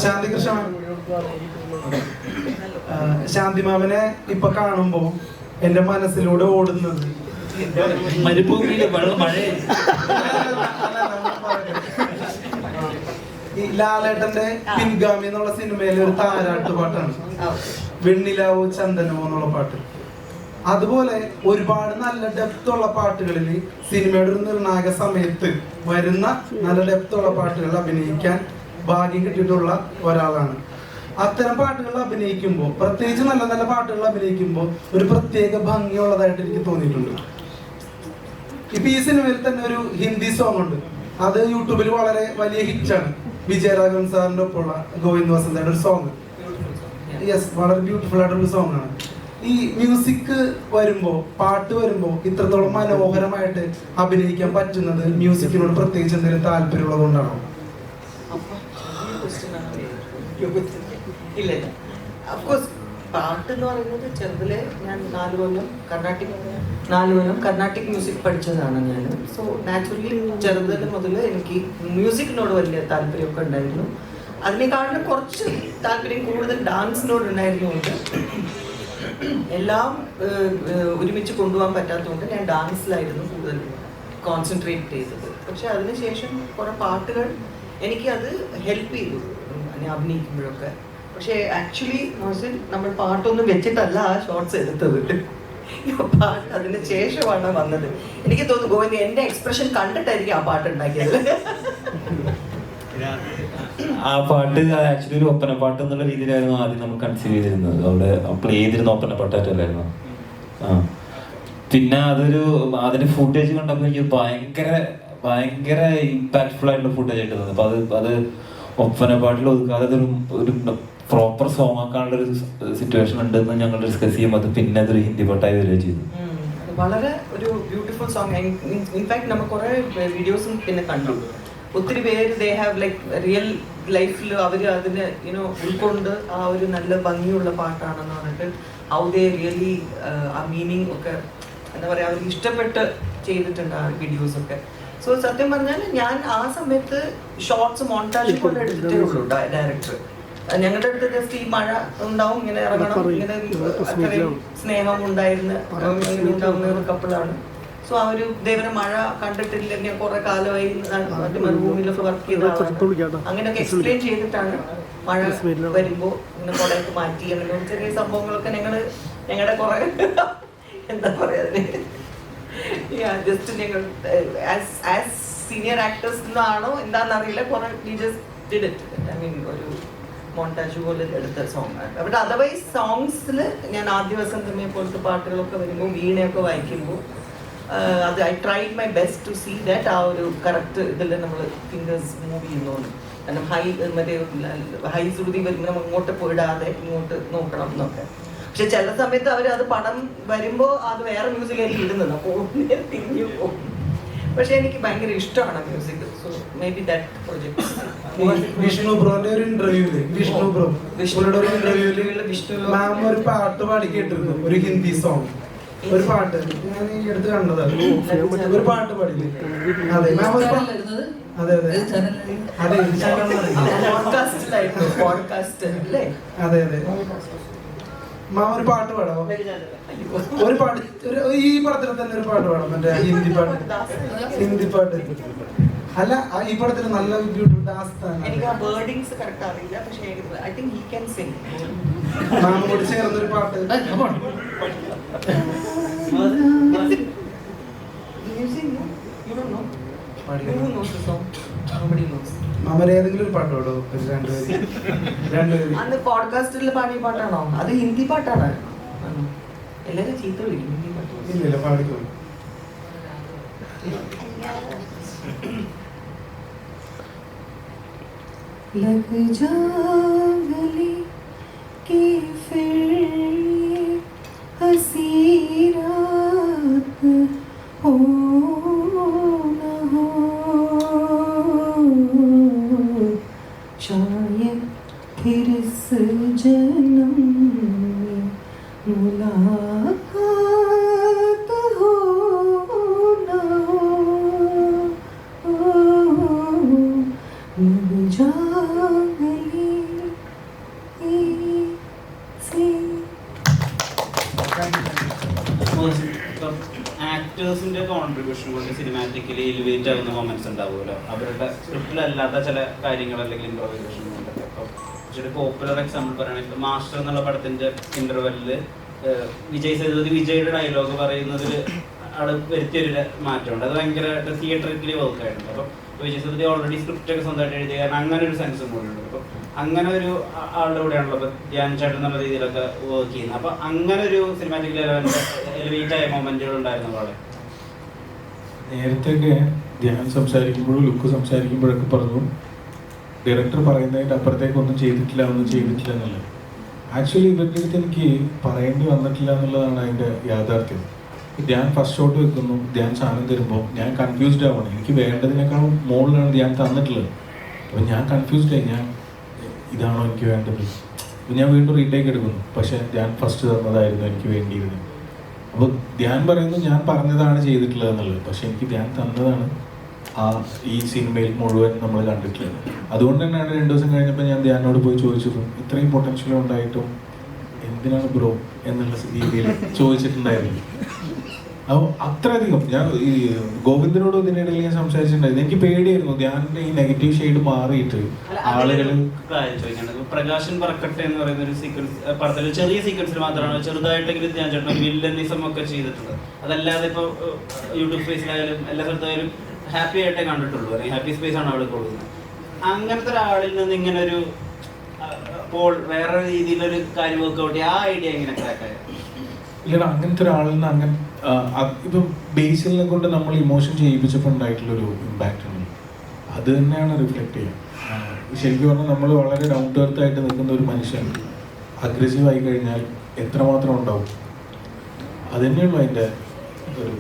ശാന്തികൃഷ്ണ ശാന്തിമാമനെ ഇപ്പൊ കാണുമ്പോ എന്റെ മനസ്സിലൂടെ ഓടുന്നത് മരുഭൂമിയിലെ വെള്ളം മഴ ഈ ലാലേട്ടന്റെ പിൻഗാമി എന്നുള്ള സിനിമയിലെ ഒരു താരാട്ട് പാട്ടാണ് വെണ്ണിലാവോ ചന്ദനമോ എന്നുള്ള പാട്ട്. അതുപോലെ ഒരുപാട് നല്ല ഡെപ്ത് ഉള്ള പാട്ടുകളിൽ സിനിമയുടെ ഒരു നിർണായക സമയത്ത് വരുന്ന നല്ല ഡെപ്ത് ഉള്ള പാട്ടുകൾ അഭിനയിക്കാൻ ഭാഗ്യം കിട്ടിയിട്ടുള്ള ഒരാളാണ്. അത്തരം പാട്ടുകൾ അഭിനയിക്കുമ്പോൾ, പ്രത്യേകിച്ച് നല്ല നല്ല പാട്ടുകൾ അഭിനയിക്കുമ്പോൾ ഒരു പ്രത്യേക ഭംഗിയുള്ളതായിട്ട് എനിക്ക് തോന്നിയിട്ടുണ്ട്. ഇപ്പൊ ഈ സിനിമയിൽ തന്നെ ഒരു ഹിന്ദി സോങ് ഉണ്ട്, അത് യൂട്യൂബിൽ വളരെ വലിയ ഹിറ്റാണ്. വിജയരാഘവൻ സാറിന്റെ ഒപ്പമുള്ള ഗോവിന്ദ് വസന്തയുടെ ഒരു സോങ്. യെസ്, വളരെ ബ്യൂട്ടിഫുൾ ആയിട്ടുള്ള സോങ് ആണ്. ഈ മ്യൂസിക് വരുമ്പോ, പാട്ട് വരുമ്പോ ഇത്രത്തോളം മനോഹരമായിട്ട് അഭിനയിക്കാൻ പറ്റുന്നത് മ്യൂസിക്കിനോട് പ്രത്യേകിച്ച് എന്തെങ്കിലും താല്പര്യമുള്ളത് കൊണ്ടാണോ? ഇല്ല, അഫ്കോഴ്സ് പാട്ട് എന്ന് പറയുന്നത് ചെറുതിലെ ഞാൻ 4 കൊല്ലം കർണാട്ടിക് മ്യൂസിക് പഠിച്ചതാണ് ഞാൻ. സോ നാച്ചുറലി ചെറുതിൽ മുതൽ എനിക്ക് മ്യൂസിക്കിനോട് വലിയ താല്പര്യമൊക്കെ ഉണ്ടായിരുന്നു. അതിനേക്കാളും കുറച്ച് താല്പര്യം കൂടുതൽ ഡാൻസിനോട് ഉണ്ടായിരുന്നുകൊണ്ട് എല്ലാം ഒരുമിച്ച് കൊണ്ടുപോകാൻ പറ്റാത്തതുകൊണ്ട് ഞാൻ ഡാൻസിലായിരുന്നു കൂടുതൽ കോൺസെൻട്രേറ്റ് ചെയ്തത്. പക്ഷെ അതിനുശേഷം കുറെ പാട്ടുകൾ എനിക്ക് അത് ഹെൽപ്പ് ചെയ്തു അഭിനയിക്കുമ്പോഴൊക്കെ. പക്ഷേ ആക്ച്വലി നമ്മൾ പാട്ടൊന്നും വെച്ചിട്ടല്ല ആ ഷോർട്സ് എടുത്തത്, പാട്ട് അതിന് ശേഷമാണ് വന്നത്. എനിക്ക് തോന്നുന്നു ഗോവിന്ദ് എന്റെ എക്സ്പ്രഷൻ കണ്ടിട്ടായിരിക്കും ആ പാട്ട് ഉണ്ടാക്കിയത്. ആ പാട്ട് ആക്ച്വലി ഒരു ഒപ്പന പാട്ട് എന്നുള്ള രീതിയിലായിരുന്നു ആദ്യം നമ്മൾ കൺസീവ് ചെയ്തിരുന്നത്. അവിടെ പ്ലേ ചെയ്തിരുന്ന ഒപ്പന പാട്ടായിട്ടല്ലായിരുന്നു. പിന്നെ അതിന്റെ ഫുട്ടേജ് കണ്ടപ്പോൾ എനിക്ക് ഭയങ്കര ഇമ്പാക്ട്ഫുൾ ആയിട്ടുള്ള ഫുട്ടേജ് ആയിട്ട് തോന്നി. അപ്പൊ അത് ഒപ്പന പാട്ടിൽ ഒതുക്കാതെ ഒരു പ്രോപ്പർ സോങ് ആക്കാനുള്ള ഒരു സിറ്റുവേഷൻ ഉണ്ടെന്ന് ഞങ്ങൾ ഡിസ്കസ് ചെയ്യുമ്പോൾ പിന്നെ അതൊരു ഹിന്ദി പാട്ടായി വരികയും ചെയ്തു. വളരെ ഒരു ബ്യൂട്ടിഫുൾ സോങ്. ഇൻഫാക്ട് നമ്മൾ കുറെ വീഡിയോസും പിന്നെ കണ്ടു. ഒത്തിരി പേര് ദേ ഹാവ് ലൈക്ക് റിയൽ ലൈഫിൽ അവർ അതിന് ഉൾക്കൊണ്ട് ആ ഒരു നല്ല ഭംഗിയുള്ള പാട്ടാണെന്ന് പറഞ്ഞിട്ട് ഹൗ ദേ റിയലി ആ മീനിങ് ഒക്കെ എന്താ പറയുക അവർക്ക് ഇഷ്ടപ്പെട്ട് ചെയ്തിട്ടുണ്ട് ആ വീഡിയോസൊക്കെ. സോ സത്യം പറഞ്ഞാൽ ഞാൻ ആ സമയത്ത് ഷോർട്സ് മോണ്ടാജ് കൊണ്ട് എടുത്തിട്ടേ ഉള്ളൂ. ഡയറക്ടർ ഞങ്ങളുടെ അടുത്ത് ജസ്റ്റ് ഈ മഴ ഉണ്ടാവും, ഇങ്ങനെ ഇറങ്ങണം, ഇങ്ങനെ അത്രയും സ്നേഹം ഉണ്ടായിരുന്ന ഉണ്ടാവുന്ന ഒരു കപ്പിളാണ്. സോ ആ ഒരു ദേവനെ മഴ കണ്ടിട്ടില്ലെങ്കിൽ കുറെ കാലമായി മറ്റു മരുഭൂമിയിലൊക്കെ വർക്ക് ചെയ്ത ആളാണ്. അങ്ങനെയൊക്കെ എക്സ്പ്ലെയിൻ ചെയ്തിട്ടാണ് മഴ വരുമ്പോൾ ഇങ്ങനെ കുടയൊക്കെ മാറ്റി അങ്ങനെ ചെറിയ സംഭവങ്ങളൊക്കെ ഞങ്ങളുടെ കുറെ എന്താ പറയാ ജസ്റ്റ് ഞങ്ങൾ ആസ് സീനിയർ ആക്ടേഴ്സ് എന്നാണോ എന്താണെന്നറിയില്ല, കുറെ ഒരു മോണ്ടാജ് പോലെ എടുത്ത സോങ് ആണ്. അവിടെ അതർവൈസ് സോങ്സിൽ ഞാൻ ആദ്യ വസന്തമേ പോലത്തെ പാട്ടുകളൊക്കെ വരുമ്പോൾ വീണയൊക്കെ വായിക്കുമ്പോൾ അത് I tried my best to see that ആ ഒരു കറക്റ്റ് ഇതിൽ നമ്മൾ ഫിംഗേഴ്സ് മൂവ് ചെയ്യുന്നു. കാരണം ഹൈ ശ്രുതി വരുമ്പോൾ നമ്മൾ ഇങ്ങോട്ട് പോയിടാതെ ഇങ്ങോട്ട് നോക്കണം എന്നൊക്കെ. പക്ഷെ ചില സമയത്ത് അവർ അത് പടം വരുമ്പോൾ അത് വേറെ മ്യൂസിക്കായിരിക്കും ഇടുന്നത്, അപ്പോൾ തിരിഞ്ഞു പോകും. പക്ഷെ എനിക്ക് ഭയങ്കര ഇഷ്ടമാണ് music. So may be that project. Vishnu ബ്രോന്റെ ഒരു ഇന്റർവ്യൂല് മാം ഒരു പാട്ട് പാടി കേട്ടിരുന്നു, ഒരു ഹിന്ദി സോങ്, ഒരു പാട്ട് ഞാൻ ഈ അടുത്ത് കണ്ടതാണ്. ഒരു പാട്ട് പാടില്ലേ? അതെ മാം, അതെ അതെ അതെ അതെ അതെ മാം ഒരു പാട്ട് പാടാമോ? ഒരു പാട്ട്, ഈ പടത്തിൽ തന്നെ ഒരു പാട്ട് പാടാം, മറ്റേ ഹിന്ദി പാട്ട്. അല്ല, ഈ പടത്തിൽ നല്ല മാം കൂടി ചേർന്നൊരു പാട്ട്. മാമൻ ഏതെങ്കിലും ഒരു പാട്ട് പാടോ? രണ്ടുപേരും അന്ന് പോഡ്കാസ്റ്റിൽ പാടിയ പാട്ടാണോ? അത് ഹിന്ദി പാട്ടാണ്. എല്ലാരും ചീത്ത വിളിക്കും ഹിന്ദി പാട്ട്. ഇല്ല പാടിക്കോളൂ. लग जा गले के फिर हंसी रात हो न हो, शायद फिर इस जन्म में मुलाकात हो न हो, लग जा गले ആക്ടേഴ്സിന്റെ കോൺട്രിബ്യൂഷൻ കൊണ്ട് സിനിമാറ്റിക്കലി എലിവേറ്റ് ആവുന്ന മൊമെന്റ്സ് ഉണ്ടാവുമല്ലോ, അവരുടെ സ്ക്രിപ്റ്റിലല്ലാത്ത ചില കാര്യങ്ങൾ അല്ലെങ്കിൽ ഇംപ്രവൈസേഷൻ കൊണ്ടൊക്കെ. അപ്പോൾ ഒരു പോപ്പുലർ എക്സാമ്പിൾ പറയുകയാണെങ്കിൽ മാസ്റ്റർ എന്നുള്ള പടത്തിന്റെ ഇന്റർവെല്ലിൽ വിജയ് സേതുപതി വിജയുടെ ഡയലോഗ് പറയുന്നതിൽ ആള് വരുത്തിയൊരു മാറ്റമുണ്ട്. അത് ഭയങ്കര തിയേറ്ററിക്കലി വർക്കായിട്ടുണ്ട്. അപ്പം വിജയ് സേതുപതി ഓൾറെഡി സ്ക്രിപ്റ്റ് ഒക്കെ സ്വന്തമായിട്ട് എഴുതിയ കാരണം അങ്ങനെ ഒരു സെൻസും കൂടി ഉണ്ട്. അപ്പം അങ്ങനെ ഒരു ആളുടെ കൂടെയാണല്ലോ ഇപ്പം ധ്യാൻ ചേട്ടൻ എന്നുള്ള രീതിയിലൊക്കെ വർക്ക് ചെയ്യുന്നത്. അപ്പം അങ്ങനെ ഒരു സിനിമാറ്റിക് എലിവേറ്റ് ആയ മൊമെന്റുകൾ ഉണ്ടായിരുന്നു വളരെ. നേരത്തെയൊക്കെ ധ്യാൻ സംസാരിക്കുമ്പോഴും ലുക്ക് സംസാരിക്കുമ്പോഴൊക്കെ പറഞ്ഞു ഡയറക്ടർ പറയുന്നതിൻ്റെ അപ്പുറത്തേക്ക് ഒന്നും ചെയ്തിട്ടില്ല എന്നുള്ളത്. ആക്ച്വലി ഇവരുടെ അടുത്ത് എനിക്ക് പറയേണ്ടി വന്നിട്ടില്ല എന്നുള്ളതാണ് അതിൻ്റെ യാഥാർത്ഥ്യം. ധ്യാൻ ഫസ്റ്റ് ഷോട്ട് വെക്കുന്നു, ധ്യാൻ സാധനം തരുമ്പോൾ ഞാൻ കൺഫ്യൂസ്ഡ് ആവണം. എനിക്ക് വേണ്ടതിനേക്കാളും മുകളിലാണ് ധ്യാൻ തന്നിട്ടുള്ളത്. അപ്പോൾ ഞാൻ കൺഫ്യൂസ്ഡ് ആയി, ഞാൻ ഇതാണോ എനിക്ക് വേണ്ടത്. അപ്പോൾ ഞാൻ വീണ്ടും റീടേക്ക് എടുക്കുന്നു, പക്ഷേ ധ്യാൻ ഫസ്റ്റ് തന്നതായിരുന്നു എനിക്ക് വേണ്ടിയിരുന്നത്. അപ്പോൾ ധ്യാൻ പറയുന്നു ഞാൻ പറഞ്ഞതാണ് ചെയ്തിട്ടുള്ളത് എന്നുള്ളത്, പക്ഷെ എനിക്ക് ധ്യാൻ തന്നതാണ് ഈ സിനിമയിൽ മുഴുവൻ നമ്മൾ കണ്ടിട്ടുള്ളത്. അതുകൊണ്ട് തന്നെയാണ് 2 ദിവസം കഴിഞ്ഞപ്പോൾ ഞാൻ ധ്യാനോട് പോയി ചോദിച്ചതും ഇത്രയും പൊട്ടൻഷ്യൽ ഉണ്ടായിട്ടും എന്തിനാണ് ബ്രോ എന്നുള്ള രീതിയിൽ ചോദിച്ചിട്ടുണ്ടായിരുന്നു. അപ്പോൾ അത്രയധികം ഞാൻ ഈ ഗോവിന്ദനോട് ഇതിനിടയിൽ ഞാൻ സംസാരിച്ചിട്ടുണ്ടായിരുന്നു. എനിക്ക് പേടിയായിരുന്നു ധ്യാനിന്റെ ഈ നെഗറ്റീവ് ഷെയ്ഡ് മാറിയിട്ട് ആളുകൾ. പ്രകാശൻ പറക്കട്ടെ എന്ന് പറയുന്ന ഒരു സീക്വൻസ് പടത്തിൽ ചെറിയ സീക്വൻസിൽ മാത്രമാണ് ചെറുതായിട്ടെങ്കിലും ധ്യാൻ ചേട്ടൻ വില്ലനിസം ഒക്കെ ചെയ്തിട്ടുള്ളത്. അതല്ലാതെ ഇപ്പോൾ യൂട്യൂബ് സ്പേസിലായാലും എല്ലാ സ്ഥലത്തായാലും ഹാപ്പി ആയിട്ടേ കണ്ടിട്ടുള്ളൂ. അല്ലെങ്കിൽ ഹാപ്പി സ്പേസ് ആണ് അവിടെ കൊടുക്കുന്നത്. അങ്ങനത്തെ ഒരാളിൽ നിന്ന് ഇങ്ങനെ ഒരു അപ്പോൾ വേറെ രീതിയിലൊരു കാര്യം വർക്കൗട്ട് ആ ഐഡിയ എങ്ങനെ ക്രാക്കായ? ഇല്ല, അങ്ങനത്തെ ഒരാളിൽ നിന്ന് അങ്ങനെ ഇപ്പം ബേസിലിനെ കൊണ്ട് നമ്മൾ ഇമോഷൻ ചെയ്യിപ്പിച്ചപ്പോൾ ഉണ്ടായിട്ടുള്ളൊരു ഇമ്പാക്റ്റ് ഉണ്ട്. അത് തന്നെയാണ് റിഫ്ലക്റ്റ് ചെയ്യുക. ശരിക്കും പറഞ്ഞാൽ നമ്മൾ വളരെ ഡൗൺ ടു എർത്ത് ആയിട്ട് നിൽക്കുന്ന ഒരു മനുഷ്യൻ അഗ്രസീവ് ആയി കഴിഞ്ഞാൽ എത്രമാത്രം ഉണ്ടാവും. അത് തന്നെയുള്ളൂ അതിൻ്റെ ഒരു